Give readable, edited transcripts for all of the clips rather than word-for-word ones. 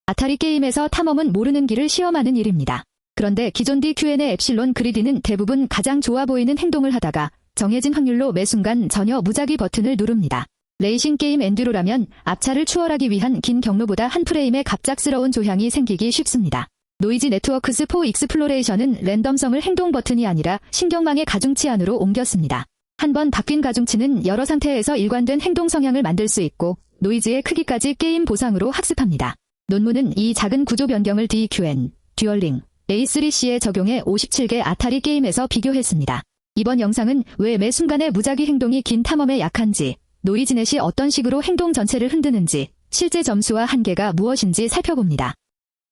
아타리 게임에서 탐험은 모르는 길을 시험하는 일입니다. 그런데 기존 DQN의 엡실론 그리디는 대부분 가장 좋아 보이는 행동을 하다가 정해진 확률로 매 순간 전혀 무작위 버튼을 누릅니다. 레이싱 게임 엔듀로라면 앞차를 추월하기 위한 긴 경로보다 한 프레임의 갑작스러운 조향이 생기기 쉽습니다. 노이즈 네트워크스 4 익스플로레이션은 랜덤성을 행동 버튼이 아니라 신경망의 가중치 안으로 옮겼습니다. 한번 바뀐 가중치는 여러 상태에서 일관된 행동 성향을 만들 수 있고 노이즈의 크기까지 게임 보상으로 학습합니다. 논문은 이 작은 구조 변경을 DQN, 듀얼링, A3C에 적용해 57개 아타리 게임에서 비교했습니다. 이번 영상은 왜 매 순간의 무작위 행동이 긴 탐험에 약한지, 노이즈넷이 어떤 식으로 행동 전체를 흔드는지, 실제 점수와 한계가 무엇인지 살펴봅니다.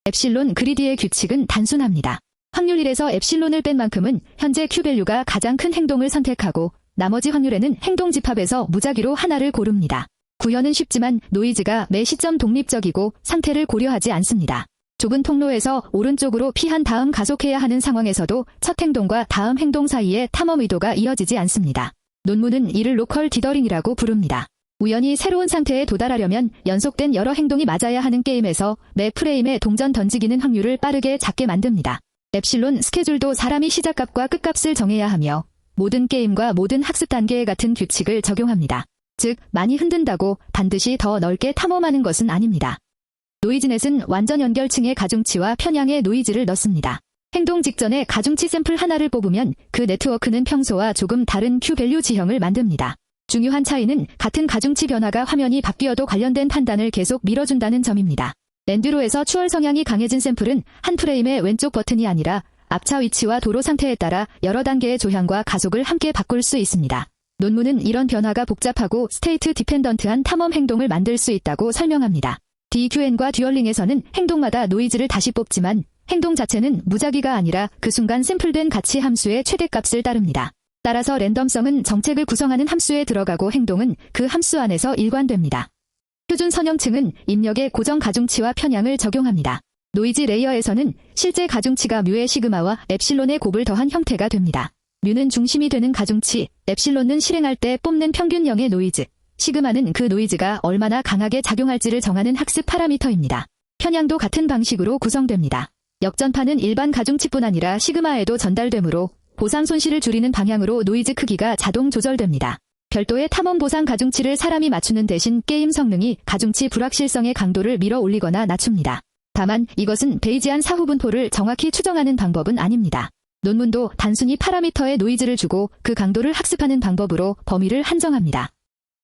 엡실론 그리디의 규칙은 단순합니다. 확률 1에서 엡실론을 뺀 만큼은 현재 Q밸류가 가장 큰 행동을 선택하고 나머지 확률에는 행동 집합에서 무작위로 하나를 고릅니다. 구현은 쉽지만 노이즈가 매 시점 독립적이고 상태를 고려하지 않습니다. 좁은 통로에서 오른쪽으로 피한 다음 가속해야 하는 상황에서도 첫 행동과 다음 행동 사이에 탐험 의도가 이어지지 않습니다. 논문은 이를 로컬 디더링이라고 부릅니다. 우연히 새로운 상태에 도달하려면 연속된 여러 행동이 맞아야 하는 게임에서 매 프레임에 동전 던지기는 확률을 빠르게 작게 만듭니다. 엡실론 스케줄도 사람이 시작값과 끝값을 정해야 하며 모든 게임과 모든 학습 단계에 같은 규칙을 적용합니다. 즉, 많이 흔든다고 반드시 더 넓게 탐험하는 것은 아닙니다. 노이즈넷은 완전 연결층의 가중치와 편향의 노이즈를 넣습니다. 행동 직전에 가중치 샘플 하나를 뽑으면 그 네트워크는 평소와 조금 다른 Q밸류 지형을 만듭니다. 중요한 차이는 같은 가중치 변화가 화면이 바뀌어도 관련된 판단을 계속 밀어준다는 점입니다. 엔듀로에서 추월 성향이 강해진 샘플은 한 프레임의 왼쪽 버튼이 아니라 앞차 위치와 도로 상태에 따라 여러 단계의 조향과 가속을 함께 바꿀 수 있습니다. 논문은 이런 변화가 복잡하고 스테이트 디펜던트한 탐험 행동을 만들 수 있다고 설명합니다. DQN과 듀얼링에서는 행동마다 노이즈를 다시 뽑지만 행동 자체는 무작위가 아니라 그 순간 샘플된 가치 함수의 최대값을 따릅니다. 따라서 랜덤성은 정책을 구성하는 함수에 들어가고 행동은 그 함수 안에서 일관됩니다. 표준 선형층은 입력의 고정 가중치와 편향을 적용합니다. 노이즈 레이어에서는 실제 가중치가 뮤의 시그마와 엡실론의 곱을 더한 형태가 됩니다. 뮤는 중심이 되는 가중치, 엡실론은 실행할 때 뽑는 평균형의 노이즈, 시그마는 그 노이즈가 얼마나 강하게 작용할지를 정하는 학습 파라미터입니다. 편향도 같은 방식으로 구성됩니다. 역전파는 일반 가중치뿐 아니라 시그마에도 전달되므로 보상 손실을 줄이는 방향으로 노이즈 크기가 자동 조절됩니다. 별도의 탐험 보상 가중치를 사람이 맞추는 대신 게임 성능이 가중치 불확실성의 강도를 밀어 올리거나 낮춥니다. 다만 이것은 베이지안 사후분포를 정확히 추정하는 방법은 아닙니다. 논문도 단순히 파라미터에 노이즈를 주고 그 강도를 학습하는 방법으로 범위를 한정합니다.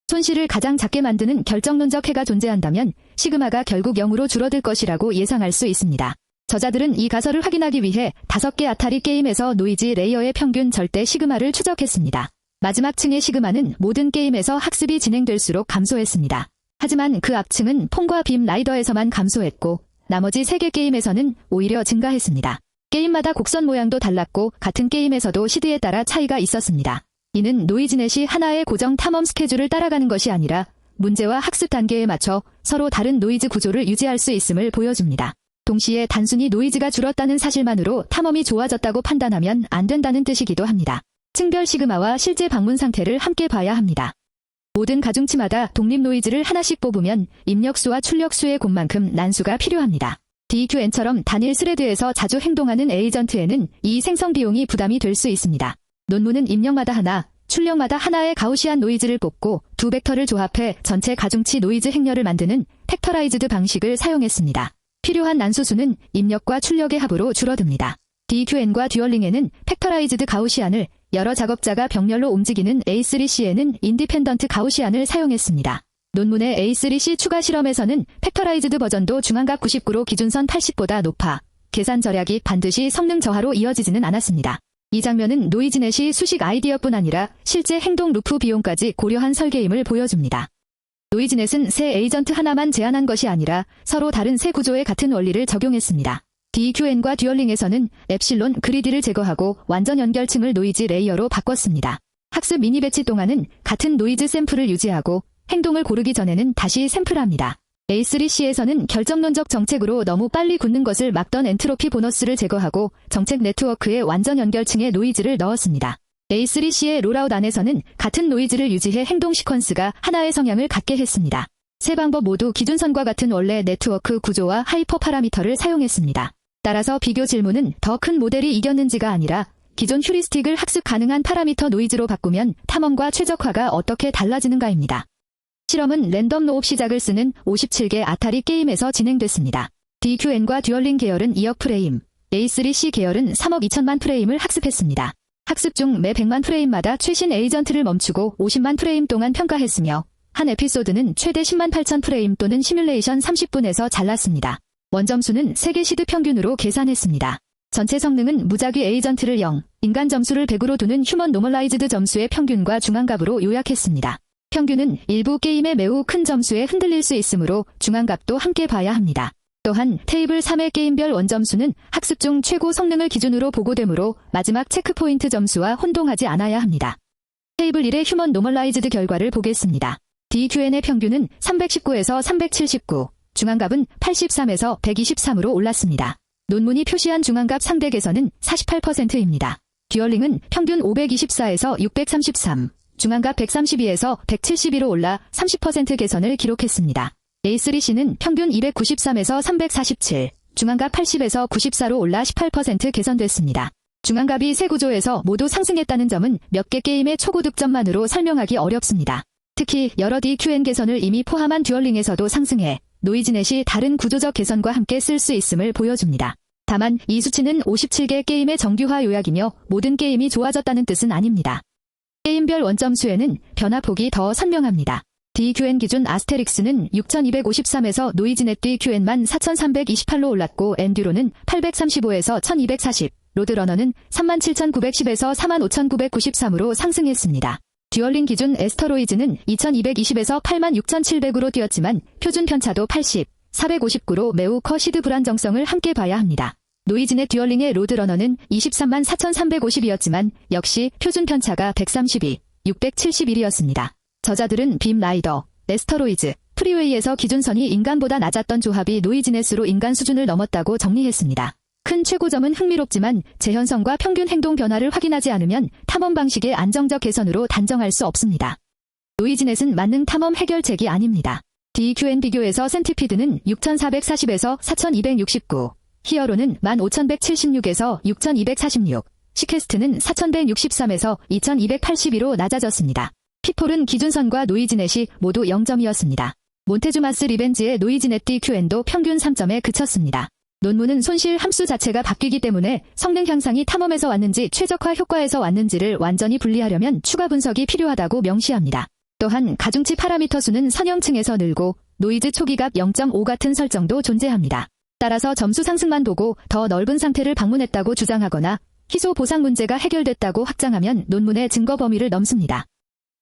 손실을 가장 작게 만드는 결정론적 해가 존재한다면 시그마가 결국 0으로 줄어들 것이라고 예상할 수 있습니다. 저자들은 이 가설을 확인하기 위해 5개 아타리 게임에서 노이즈 레이어의 평균 절대 시그마를 추적했습니다. 마지막 층의 시그마는 모든 게임에서 학습이 진행될수록 감소했습니다. 하지만 그 앞층은 폰과 빔 라이더에서만 감소했고 나머지 3개 게임에서는 오히려 증가했습니다. 게임마다 곡선 모양도 달랐고 같은 게임에서도 시드에 따라 차이가 있었습니다. 이는 노이즈넷이 하나의 고정 탐험 스케줄을 따라가는 것이 아니라 문제와 학습 단계에 맞춰 서로 다른 노이즈 구조를 유지할 수 있음을 보여줍니다. 동시에 단순히 노이즈가 줄었다는 사실만으로 탐험이 좋아졌다고 판단하면 안 된다는 뜻이기도 합니다. 층별 시그마와 실제 방문 상태를 함께 봐야 합니다. 모든 가중치마다 독립 노이즈를 하나씩 뽑으면 입력수와 출력수의 곱만큼 난수가 필요합니다. DQN처럼 단일 스레드에서 자주 행동하는 에이전트에는 이 생성 비용이 부담이 될 수 있습니다. 논문은 입력마다 하나, 출력마다 하나의 가우시안 노이즈를 뽑고 두 벡터를 조합해 전체 가중치 노이즈 행렬을 만드는 팩터라이즈드 방식을 사용했습니다. 필요한 난수수는 입력과 출력의 합으로 줄어듭니다. DQN과 듀얼링에는 팩터라이즈드 가우시안을, 여러 작업자가 병렬로 움직이는 A3C에는 인디펜던트 가우시안을 사용했습니다. 논문의 A3C 추가 실험에서는 팩터라이즈드 버전도 중앙각 99로 기준선 80보다 높아 계산 절약이 반드시 성능 저하로 이어지지는 않았습니다. 이 장면은 노이즈넷이 수식 아이디어뿐 아니라 실제 행동 루프 비용까지 고려한 설계임을 보여줍니다. 노이즈넷은 새 에이전트 하나만 제안한 것이 아니라 서로 다른 새 구조에 같은 원리를 적용했습니다. DQN과 듀얼링에서는 엡실론 그리디를 제거하고 완전 연결층을 노이즈 레이어로 바꿨습니다. 학습 미니 배치 동안은 같은 노이즈 샘플을 유지하고 행동을 고르기 전에는 다시 샘플합니다. A3C에서는 결정론적 정책으로 너무 빨리 굳는 것을 막던 엔트로피 보너스를 제거하고 정책 네트워크의 완전 연결층에 노이즈를 넣었습니다. A3C의 롤아웃 안에서는 같은 노이즈를 유지해 행동 시퀀스가 하나의 성향을 갖게 했습니다. 세 방법 모두 기준선과 같은 원래 네트워크 구조와 하이퍼 파라미터를 사용했습니다. 따라서 비교 질문은 더 큰 모델이 이겼는지가 아니라 기존 휴리스틱을 학습 가능한 파라미터 노이즈로 바꾸면 탐험과 최적화가 어떻게 달라지는가입니다. 실험은 랜덤 노옵 시작을 쓰는 57개 아타리 게임에서 진행됐습니다. DQN과 듀얼링 계열은 2억 프레임, A3C 계열은 3억 2천만 프레임을 학습했습니다. 학습 중 매 100만 프레임마다 최신 에이전트를 멈추고 50만 프레임 동안 평가했으며 한 에피소드는 최대 10만 8천 프레임 또는 시뮬레이션 30분에서 잘랐습니다. 원점수는 세계 시드 평균으로 계산했습니다. 전체 성능은 무작위 에이전트를 0, 인간 점수를 100으로 두는 휴먼 노멀라이즈드 점수의 평균과 중앙값으로 요약했습니다. 평균은 일부 게임에 매우 큰 점수에 흔들릴 수 있으므로 중앙값도 함께 봐야 합니다. 또한 테이블 3의 게임별 원점수는 학습 중 최고 성능을 기준으로 보고되므로 마지막 체크포인트 점수와 혼동하지 않아야 합니다. 테이블 1의 휴먼 노멀라이즈드 결과를 보겠습니다. DQN의 평균은 319에서 379, 중앙값은 83에서 123으로 올랐습니다. 논문이 표시한 중앙값 상대 개선은 48%입니다. 듀얼링은 평균 524에서 633, 중앙값 132에서 172로 올라 30% 개선을 기록했습니다. A3C는 평균 293에서 347, 중앙값 80에서 94로 올라 18% 개선됐습니다. 중앙값이 세 구조에서 모두 상승했다는 점은 몇 개 게임의 초고 득점만으로 설명하기 어렵습니다. 특히 여러 DQN 개선을 이미 포함한 듀얼링에서도 상승해 노이즈넷이 다른 구조적 개선과 함께 쓸 수 있음을 보여줍니다. 다만 이 수치는 57개 게임의 정규화 요약이며 모든 게임이 좋아졌다는 뜻은 아닙니다. 게임별 원점수에는 변화폭이 더 선명합니다. DQN 기준 아스테릭스는 6253에서 노이즈넷 DQN만 4328로 올랐고 엔듀로는 835에서 1240, 로드러너는 37910에서 45993으로 상승했습니다. 듀얼링 기준 에스터로이즈는 2220에서 86700으로 뛰었지만 표준 편차도 80, 459로 매우 커 시드 불안정성을 함께 봐야 합니다. 노이즈넷 듀얼링의 로드러너는 234,350이었지만 역시 표준 편차가 132, 671이었습니다. 저자들은 빔 라이더, 에스터로이즈, 프리웨이에서 기준선이 인간보다 낮았던 조합이 노이즈넷으로 인간 수준을 넘었다고 정리했습니다. 큰 최고점은 흥미롭지만 재현성과 평균 행동 변화를 확인하지 않으면 탐험 방식의 안정적 개선으로 단정할 수 없습니다. 노이즈넷은 만능 탐험 해결책이 아닙니다. DQN 비교에서 센티피드는 6440에서 4269, 히어로는 15176에서 6246, 시퀘스트는 4163에서 2282로 낮아졌습니다. 피폴은 기준선과 노이즈넷이 모두 0점이었습니다. 몬테주마스 리벤지의 노이즈넷 DQN도 평균 3점에 그쳤습니다. 논문은 손실 함수 자체가 바뀌기 때문에 성능 향상이 탐험에서 왔는지 최적화 효과에서 왔는지를 완전히 분리하려면 추가 분석이 필요하다고 명시합니다. 또한 가중치 파라미터 수는 선형층에서 늘고 노이즈 초기값 0.5 같은 설정도 존재합니다. 따라서 점수 상승만 보고 더 넓은 상태를 방문했다고 주장하거나 희소 보상 문제가 해결됐다고 확장하면 논문의 증거 범위를 넘습니다.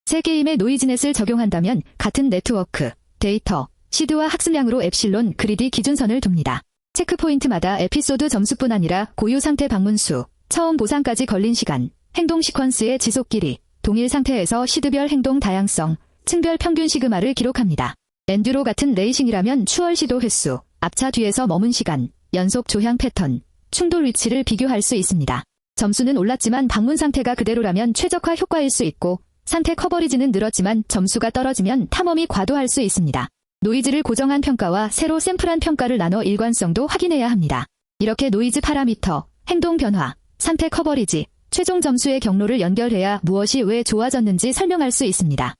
새 게임에 노이즈넷을 적용한다면 같은 네트워크, 데이터, 시드와 학습량으로 엡실론 그리디 기준선을 둡니다. 체크포인트마다 에피소드 점수뿐 아니라 고유 상태 방문 수, 처음 보상까지 걸린 시간, 행동 시퀀스의 지속 길이, 동일 상태에서 시드별 행동 다양성, 층별 평균 시그마를 기록합니다. 엔듀로 같은 레이싱이라면 추월 시도 횟수, 앞차 뒤에서 머문 시간, 연속 조향 패턴, 충돌 위치를 비교할 수 있습니다. 점수는 올랐지만 방문 상태가 그대로라면 최적화 효과일 수 있고 상태 커버리지는 늘었지만 점수가 떨어지면 탐험이 과도할 수 있습니다. 노이즈를 고정한 평가와 새로 샘플한 평가를 나눠 일관성도 확인해야 합니다. 이렇게 노이즈 파라미터, 행동 변화, 상태 커버리지, 최종 점수의 경로를 연결해야 무엇이 왜 좋아졌는지 설명할 수 있습니다.